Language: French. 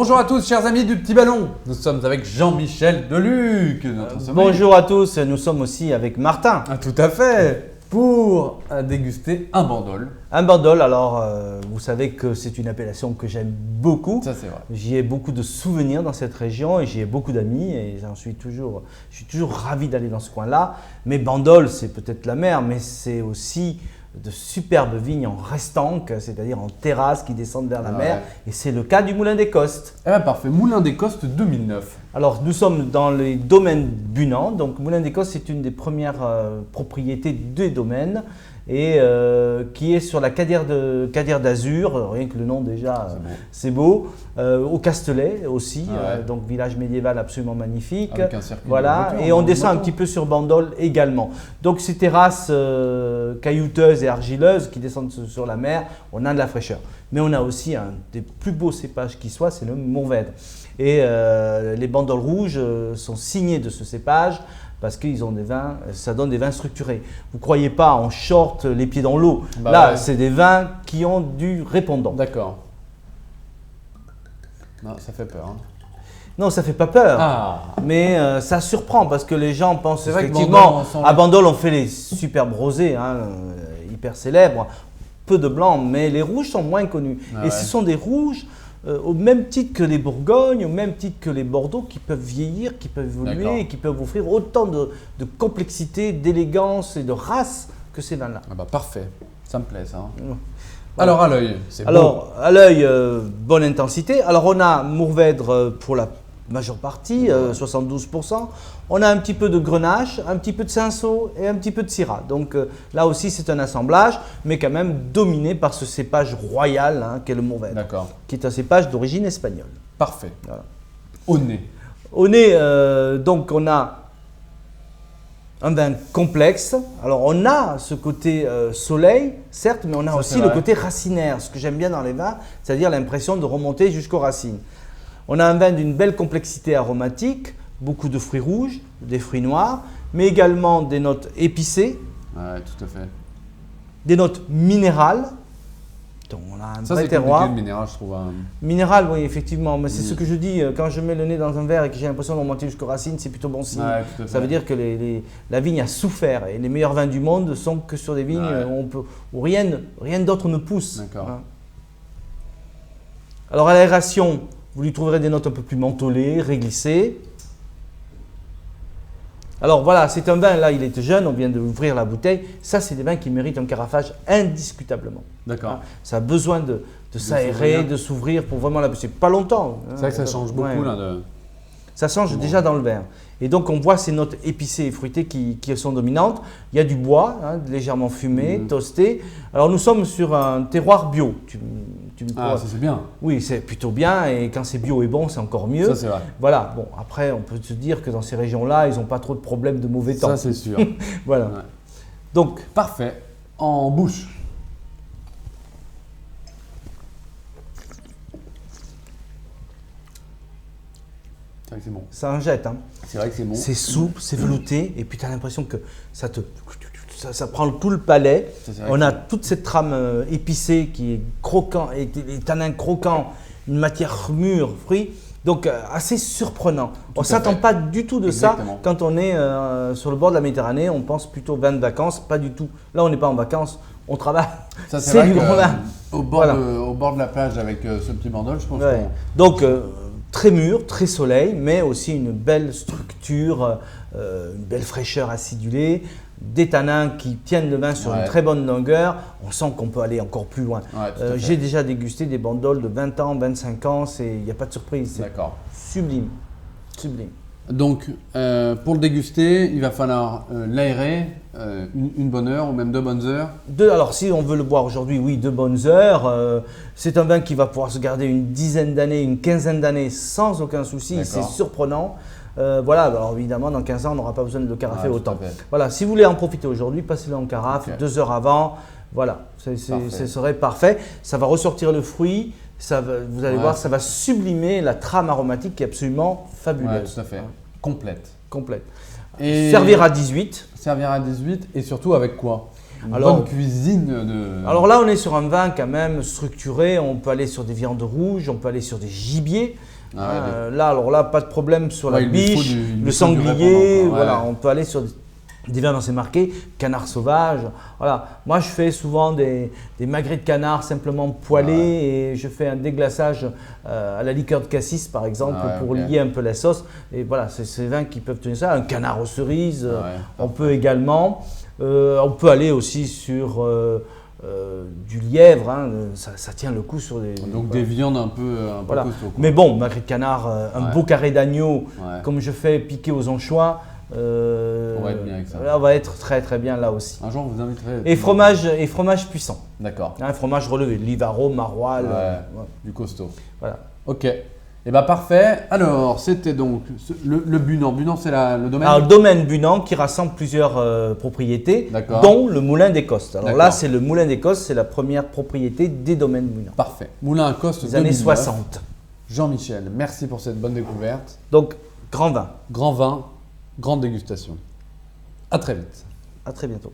Bonjour à tous, chers amis du Petit Ballon. Nous sommes avec Jean-Michel Deluc, notre sommelier. Bonjour à tous, nous sommes aussi avec Martin. Ah, tout à fait. Pour déguster un Bandol. Un Bandol, alors vous savez que c'est une appellation que j'aime beaucoup. Ça, c'est vrai. J'y ai beaucoup de souvenirs dans cette région et j'y ai beaucoup d'amis et je suis toujours ravi d'aller dans ce coin-là. Mais Bandol, c'est peut-être la mer, mais c'est aussi de superbes vignes en restanque, c'est-à-dire en terrasse qui descendent vers la mer. Et c'est le cas du Moulin des Costes. Eh bien, parfait. Moulin des Costes 2009. Alors, nous sommes dans les domaines Bunan. Donc, Moulin des Costes, c'est une des premières propriétés des domaines et qui est sur la Cadière d'Azur. Rien que le nom déjà, c'est beau. Au Castelet aussi, donc village médiéval absolument magnifique. Avec un circuit voilà, de voiture, et on descend un petit peu sur Bandol également. Donc, ces terrasses caillouteuses et argileuses qui descendent sur la mer, on a de la fraîcheur. Mais on a aussi un des plus beaux cépages qui soit, c'est le Mourvèdre. Et les bandoles rouges sont signés de ce cépage parce qu'ils ont des vins, ça donne des vins structurés. Vous ne croyez pas en short les pieds dans l'eau. Là, c'est des vins qui ont du répondant. D'accord. Non, ça fait peur. Hein. Non, ça ne fait pas peur, mais ça surprend parce que les gens pensent effectivement à Bandol, on fait les superbes rosés, hyper célèbres, peu de blanc, mais les rouges sont moins connus. Et ce sont des rouges au même titre que les Bourgognes, au même titre que les Bordeaux, qui peuvent vieillir, qui peuvent évoluer et qui peuvent offrir autant de complexité, d'élégance et de race que ces vins-là. Ah bah parfait, ça me plaît ça. Voilà. Alors à l'œil, c'est beau. Alors à l'œil, bonne intensité. Alors on a Mourvèdre pour la majeure partie, 72%. On a un petit peu de Grenache, un petit peu de Cinsault et un petit peu de Syrah. Donc là aussi, c'est un assemblage, mais quand même dominé par ce cépage royal qu'est le Mourvèdre. D'accord. Qui est un cépage d'origine espagnole. Parfait. Voilà. Au nez. Au nez, donc on a un vin complexe. Alors on a ce côté soleil, certes, mais on a aussi le côté racinaire. Ce que j'aime bien dans les vins, c'est-à-dire l'impression de remonter jusqu'aux racines. On a un vin d'une belle complexité aromatique, beaucoup de fruits rouges, des fruits noirs, mais également des notes épicées, tout à fait. des notes minérales. Donc on a un vrai terroir. Ça, c'est compliqué le minéral, je trouve. Minéral, oui, effectivement, mais c'est ce que je dis, quand je mets le nez dans un verre et que j'ai l'impression de remonter jusqu'aux racines, c'est plutôt bon signe. Ça veut dire que la vigne a souffert et les meilleurs vins du monde sont que sur des vignes où rien d'autre ne pousse. D'accord. Alors à l'aération, vous lui trouverez des notes un peu plus mentholées, réglissées. Alors voilà, c'est un vin, là il est jeune, on vient d'ouvrir la bouteille. Ça, c'est des vins qui méritent un carafage indiscutablement. D'accord. Ça a besoin de s'aérer, de s'ouvrir pour vraiment la... C'est pas longtemps. C'est vrai que ça change beaucoup là. Ça change déjà dans le verre. Et donc on voit ces notes épicées et fruitées qui sont dominantes. Il y a du bois, légèrement fumé, toasté. Alors nous sommes sur un terroir bio. Ça c'est bien. Oui, c'est plutôt bien et quand c'est bio et bon, c'est encore mieux. Ça c'est vrai. Voilà, bon après on peut se dire que dans ces régions-là, ils n'ont pas trop de problèmes de mauvais temps. Ça c'est sûr. Voilà. Donc, parfait. En bouche. C'est vrai que c'est bon. Ça en jette. C'est vrai que c'est bon. C'est souple, c'est velouté et puis tu as l'impression que ça prend tout le palais. On a toute cette trame épicée qui est croquant, et les tanins croquants, une matière mûre, fruits. Donc assez surprenant. On ne s'attend pas du tout de ça quand on est sur le bord de la Méditerranée. On pense plutôt vin de vacances, pas du tout. Là, on n'est pas en vacances, on travaille. C'est du grand vin. Au bord de la plage avec ce petit Bandol, je pense. Donc très mûr, très soleil, mais aussi une belle structure, une belle fraîcheur acidulée. Des tanins qui tiennent le vin sur une très bonne longueur, on sent qu'on peut aller encore plus loin. J'ai déjà dégusté des bandoles de 20 ans, 25 ans, il n'y a pas de surprise, c'est sublime, sublime. Donc pour le déguster, il va falloir l'aérer une bonne heure ou même 2 bonnes heures. Alors si on veut le boire aujourd'hui, oui, 2 bonnes heures. C'est un vin qui va pouvoir se garder une dizaine d'années, une quinzaine d'années sans aucun souci, c'est surprenant. Voilà, alors évidemment, dans 15 ans, on n'aura pas besoin de le carafer autant. Voilà, si vous voulez en profiter aujourd'hui, passez-le en carafe, 2 heures avant. Voilà, ce serait parfait. Ça va ressortir le fruit, vous allez voir, ça va sublimer la trame aromatique qui est absolument fabuleuse. Ouais, tout à fait. Complète. Et servir à 18. Servir à 18 et surtout avec quoi? Bonne cuisine de... Alors là, on est sur un vin quand même structuré. On peut aller sur des viandes rouges, on peut aller sur des gibiers. Là, alors là, pas de problème sur la il lui faut biche, il lui le faut du sanglier. répondant, quoi. Voilà, on peut aller sur des viandes c'est marqué, canard sauvage. Voilà. Moi, je fais souvent des magrets de canard simplement poêlés et je fais un déglaçage à la liqueur de cassis, par exemple, pour lier un peu la sauce. Et voilà, c'est ces vins qui peuvent tenir ça. Un canard aux cerises, on peut également. On peut aller aussi sur du lièvre, hein, ça tient le coup sur des. Donc des viandes un peu costauds, quoi. Mais bon, magret de canard, un beau carré d'agneau, comme je fais piquer aux anchois. On va être bien avec ça. Là, on va être très très bien là aussi. Un jour, on vous inviterai. Et fromage puissant. D'accord. Un fromage relevé, Livaro, Maroilles. Du costaud. Voilà. Ok. Et bah parfait. Alors, c'était donc le Bunan. Bunan, c'est le domaine. Alors, le domaine Bunan qui rassemble plusieurs propriétés, dont le Moulin des Costes. Alors là, c'est le Moulin des Costes, c'est la première propriété des domaines Bunan. Parfait. Moulin à Costes des années 60. Jean-Michel, merci pour cette bonne découverte. Donc, grand vin. Grand vin, grande dégustation. À très vite. À très bientôt.